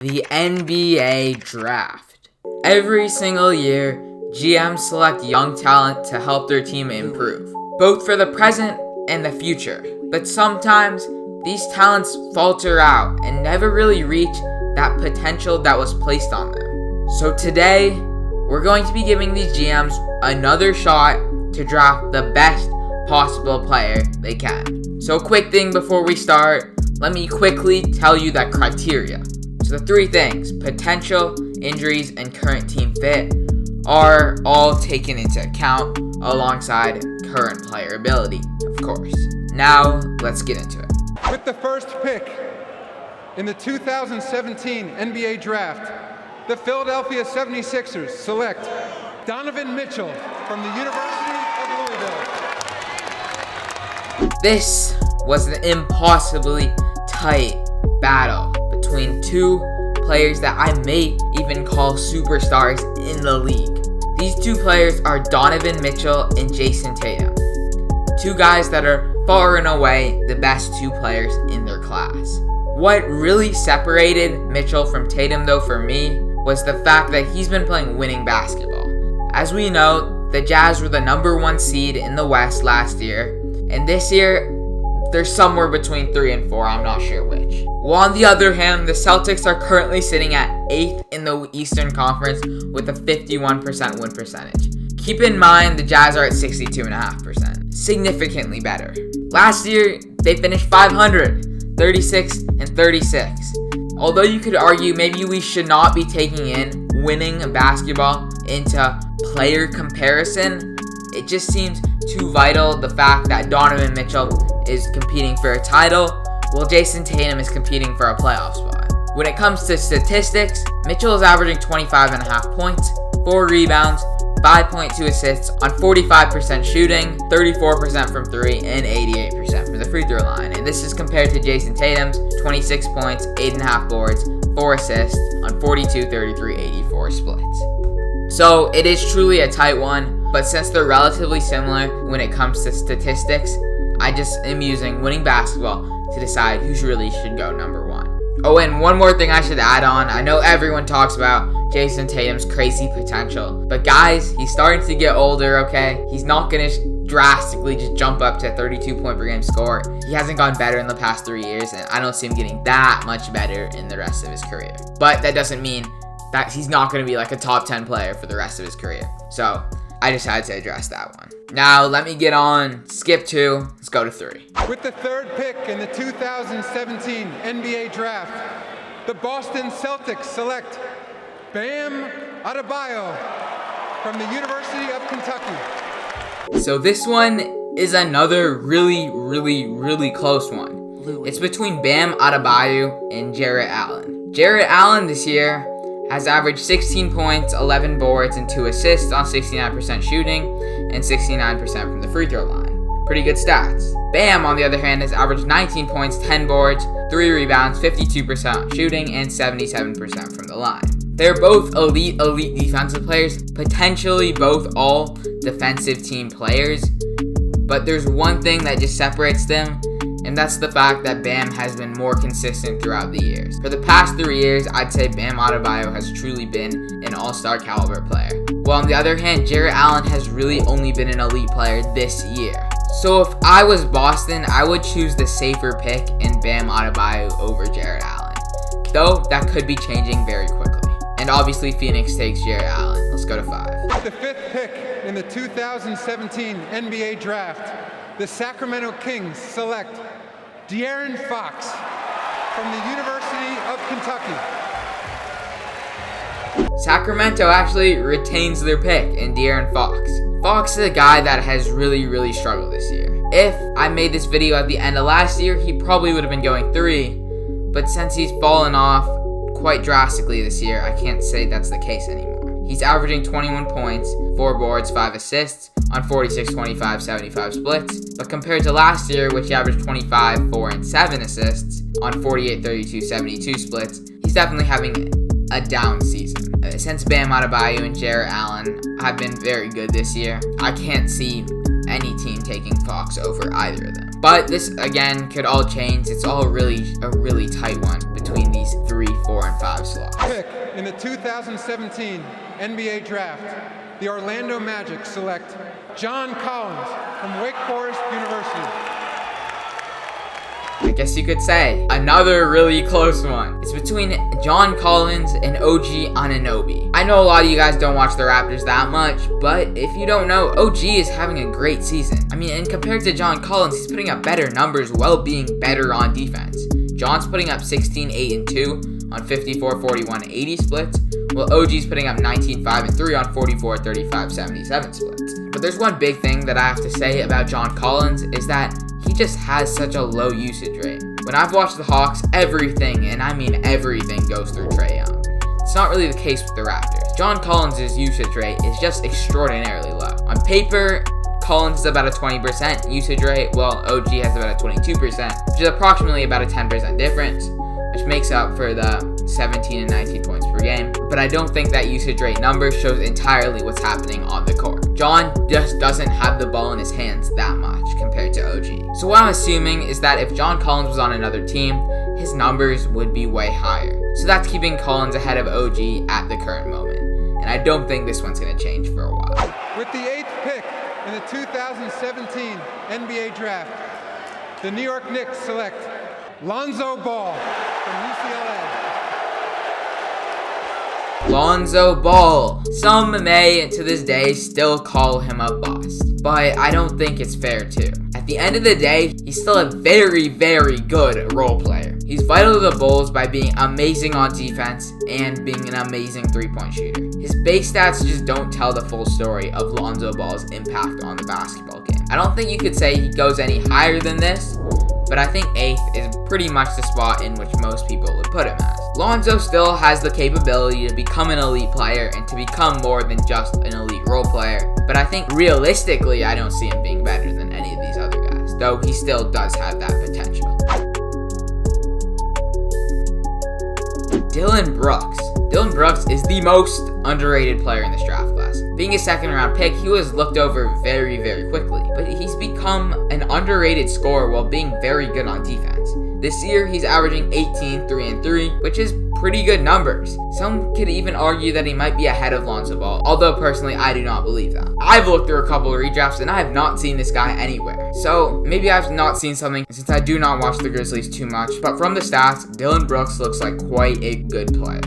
The NBA draft. Every single year, GMs select young talent to help their team improve, both for the present and the future. But sometimes, these talents falter out and never really reach that potential that was placed on them. So today, we're going to be giving these GMs another shot to draft the best possible player they can. So a quick thing before we start, let me quickly tell you that criteria. So the three things, potential, injuries, and current team fit, are all taken into account alongside current player ability, of course. Now, let's get into it. With the first pick in the 2017 NBA Draft, the Philadelphia 76ers select Donovan Mitchell from the University of Louisville. This was an impossibly tight battle between two players that I may even call superstars in the league. These two players are Donovan Mitchell and Jayson Tatum. Two guys that are far and away the best two players in their class. What really separated Mitchell from Tatum though for me was the fact that he's been playing winning basketball. As we know, the Jazz were the #1 seed in the West last year, and this year they're somewhere between 3 and 4, I'm not sure which. While on the other hand, the Celtics are currently sitting at 8th in the Eastern Conference with a 51% win percentage. Keep in mind the Jazz are at 62.5%, significantly better. Last year, they finished 500, 36 and 36. Although you could argue maybe we should not be taking in winning basketball into player comparison, it just seems too vital the fact that Donovan Mitchell is competing for a title, while Jayson Tatum is competing for a playoff spot. When it comes to statistics, Mitchell is averaging 25.5 points, 4 rebounds, 5.2 assists on 45% shooting, 34% from 3, and 88% from the free throw line. And this is compared to Jayson Tatum's 26 points, 8.5 boards, 4 assists on 42, 33, 84 splits. So it is truly a tight one, but since they're relatively similar when it comes to statistics, I just am using winning basketball to decide who really should go #1. Oh, and one more thing I should add on. I know everyone talks about Jayson Tatum's crazy potential, but guys, he's starting to get older, okay? He's not going to drastically just jump up to a 32-point per game score. He hasn't gone better in the past 3 years, and I don't see him getting that much better in the rest of his career. But that doesn't mean that he's not going to be like a top 10 player for the rest of his career. So I just had to address that one. Now, let me get on. Skip 2. Let's go to 3. With the third pick in the 2017 NBA Draft, the Boston Celtics select Bam Adebayo from the University of Kentucky. So this one is another really close one. It's between Bam Adebayo and Jarrett Allen. Jarrett Allen this year has averaged 16 points, 11 boards, and 2 assists on 69% shooting and 69% from the free throw line. Pretty good stats. Bam, on the other hand, has averaged 19 points, 10 boards, 3 rebounds, 52% on shooting, and 77% from the line. They're both elite defensive players, potentially both all defensive team players, but there's one thing that just separates them, and that's the fact that Bam has been more consistent throughout the years. For the past 3 years, I'd say Bam Adebayo has truly been an all-star caliber player. While on the other hand, Jarrett Allen has really only been an elite player this year. So if I was Boston, I would choose the safer pick in Bam Adebayo over Jarrett Allen. Though, that could be changing very quickly. And obviously, Phoenix takes Jarrett Allen. Let's go to 5. With the fifth pick in the 2017 NBA Draft, the Sacramento Kings select De'Aaron Fox from the University of Kentucky. Sacramento actually retains their pick in De'Aaron Fox. Fox is a guy that has really struggled this year. If I made this video at the end of last year, he probably would have been going 3, but since he's fallen off quite drastically this year, I can't say that's the case anymore. He's averaging 21 points, 4 boards, 5 assists on 46, 25, 75 splits. But compared to last year, which he averaged 25, 4, and 7 assists on 48, 32, 72 splits, he's definitely having a down season. Since Bam Adebayo and Jarrett Allen have been very good this year, I can't see any team taking Fox over either of them. But this, again, could all change. It's all a really tight one between these three 3, 4, and 5 slots. Pick in the 2017 NBA Draft, the Orlando Magic select John Collins from Wake Forest University. I guess you could say another really close one. It's between John Collins and OG Anunoby. I know a lot of you guys don't watch the Raptors that much, but if you don't know, OG is having a great season. I mean, and compared to John Collins, he's putting up better numbers while being better on defense. John's putting up 16, 8, and 2 on 54, 41, 80 splits, while OG's putting up 19, 5, and 3 on 44, 35, 77 splits. But there's one big thing that I have to say about John Collins is that he just has such a low usage rate. When I've watched the Hawks, everything, and I mean everything, goes through Trae Young. It's not really the case with the Raptors. John Collins' usage rate is just extraordinarily low. On paper, Collins is about a 20% usage rate, while OG has about a 22%, which is approximately about a 10% difference, which makes up for the 17 and 19 points per game. But I don't think that usage rate number shows entirely what's happening on the court. John just doesn't have the ball in his hands that much compared to OG. So what I'm assuming is that if John Collins was on another team, his numbers would be way higher. So that's keeping Collins ahead of OG at the current moment. And I don't think this one's going to change for a while. With the 8th pick in the 2017 NBA Draft, the New York Knicks select Lonzo Ball from UCLA. Lonzo Ball. Some may, to this day, still call him a bust, but I don't think it's fair to. At the end of the day, he's still a very, very good role player. He's vital to the Bulls by being amazing on defense and being an amazing three-point shooter. His base stats just don't tell the full story of Lonzo Ball's impact on the basketball game. I don't think you could say he goes any higher than this, but I think 8th is pretty much the spot in which most people would put him as. Lonzo still has the capability to become an elite player and to become more than just an elite role player, but I think realistically I don't see him being better than any of these other guys, though he still does have that potential. Dillon Brooks. Dillon Brooks is the most underrated player in this draft class. Being a second-round pick, he was looked over very, very quickly, but he's become an underrated scorer while being very good on defense. This year, he's averaging 18, 3, and 3, which is pretty good numbers. Some could even argue that he might be ahead of Lonzo Ball, although personally, I do not believe that. I've looked through a couple of redrafts, and I have not seen this guy anywhere. So, maybe I've not seen something since I do not watch the Grizzlies too much, but from the stats, Dillon Brooks looks like quite a good player.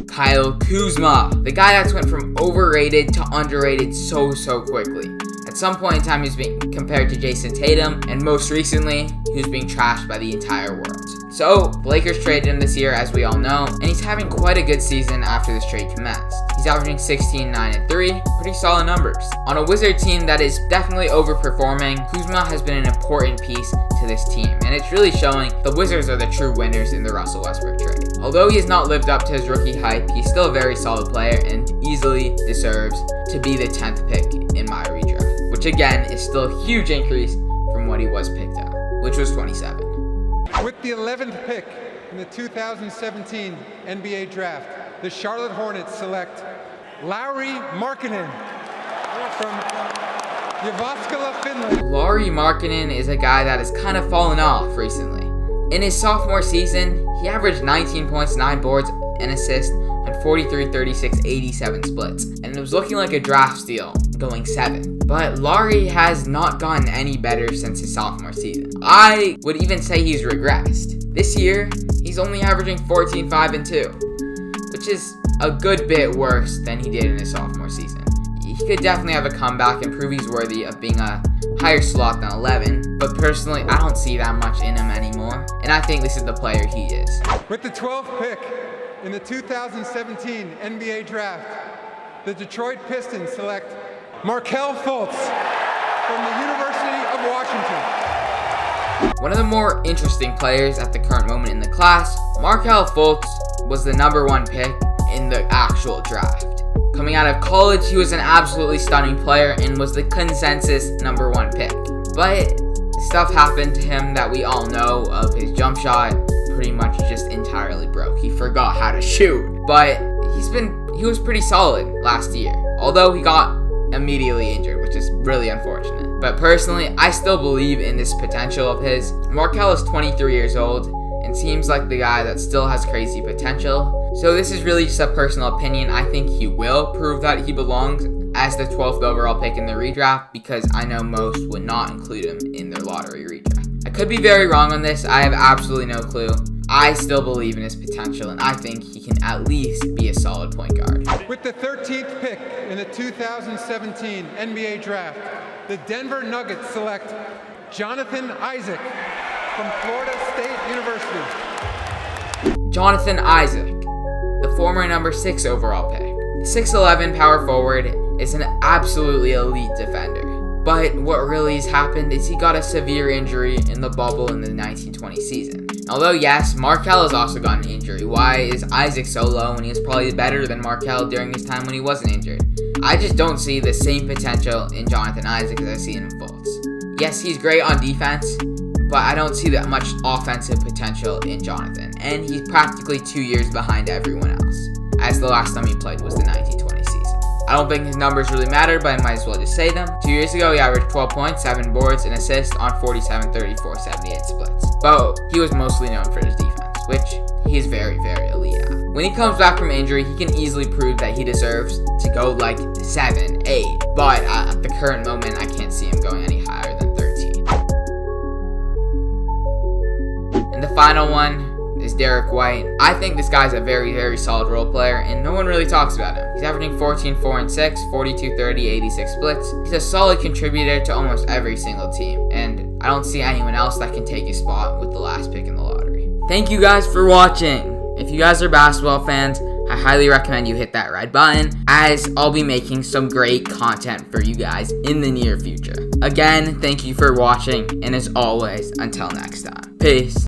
Kyle Kuzma, the guy that's went from overrated to underrated so quickly. At some point in time, he was being compared to Jayson Tatum, and most recently, he was being trashed by the entire world. So, the Lakers traded him this year, as we all know, and he's having quite a good season after this trade commenced. He's averaging 16, 9, and 3, pretty solid numbers. On a Wizard team that is definitely overperforming, Kuzma has been an important piece to this team, and it's really showing the Wizards are the true winners in the Russell Westbrook trade. Although he has not lived up to his rookie hype, he's still a very solid player and easily deserves to be the 10th pick in my redraft, which again is still a huge increase from what he was picked at, which was 27. With the 11th pick in the 2017 NBA Draft, the Charlotte Hornets select Lauri Markkanen from Jyväskylä, Finland. Lauri Markkanen is a guy that has kind of fallen off recently. In his sophomore season, he averaged 19 points, 9 boards, and assists on 43, 36, 87 splits, and it was looking like a draft steal, going 7th. But Lauri has not gotten any better since his sophomore season. I would even say he's regressed. This year, he's only averaging 14, 5, and 2, which is a good bit worse than he did in his sophomore season. He could definitely have a comeback and prove he's worthy of being a higher slot than 11, but personally, I don't see that much in him anymore, and I think this is the player he is. With the 12th pick in the 2017 NBA Draft, the Detroit Pistons select Markelle Fultz from the University of Washington. One of the more interesting players at the current moment in the class, Markelle Fultz was the number 1 pick in the actual draft. Coming out of college, he was an absolutely stunning player and was the consensus number 1 pick. But stuff happened to him that we all know of. His jump shot pretty much just entirely broke. He forgot how to shoot. But he was pretty solid last year. Although he got immediately injured, which is really unfortunate. But personally, I still believe in this potential of his. Markelle is 23 years old and seems like the guy that still has crazy potential. So this is really just a personal opinion. I think he will prove that he belongs as the 12th overall pick in the redraft, because I know most would not include him in their lottery redraft. I could be very wrong on this. I have absolutely no clue. I still believe in his potential, and I think he can at least be a solid point guard. With the 13th pick in the 2017 NBA Draft, the Denver Nuggets select Jonathan Isaac from Florida State University. Jonathan Isaac, the former number 6 overall pick. The 6'11" power forward is an absolutely elite defender. But what really has happened is he got a severe injury in the bubble in the 1920 season. Although yes, Markelle has also gotten an injury. Why is Isaac so low when he was probably better than Markelle during his time when he wasn't injured? I just don't see the same potential in Jonathan Isaac as I see in Fultz. Yes, he's great on defense, but I don't see that much offensive potential in Jonathan. And he's practically 2 years behind everyone else, as the last time he played was the 1920 season. I don't think his numbers really matter, but I might as well just say them. 2 years ago, he averaged 12 points, 7 boards, and assists on 47, 34, 78 splits. But he was mostly known for his defense, which he is very, very elite at. When he comes back from injury, he can easily prove that he deserves to go like 7, 8. But at the current moment, I can't see him going any higher than 13. And the final one is Derek White. I think this guy's a very, very solid role player, and no one really talks about him. He's averaging 14, 4, and 6, 42, 30, 86 splits. He's a solid contributor to almost every single team, and I don't see anyone else that can take his spot with the last pick in the lottery. Thank you guys for watching. If you guys are basketball fans, I highly recommend you hit that red button, as I'll be making some great content for you guys in the near future. Again, thank you for watching, and as always, until next time, peace.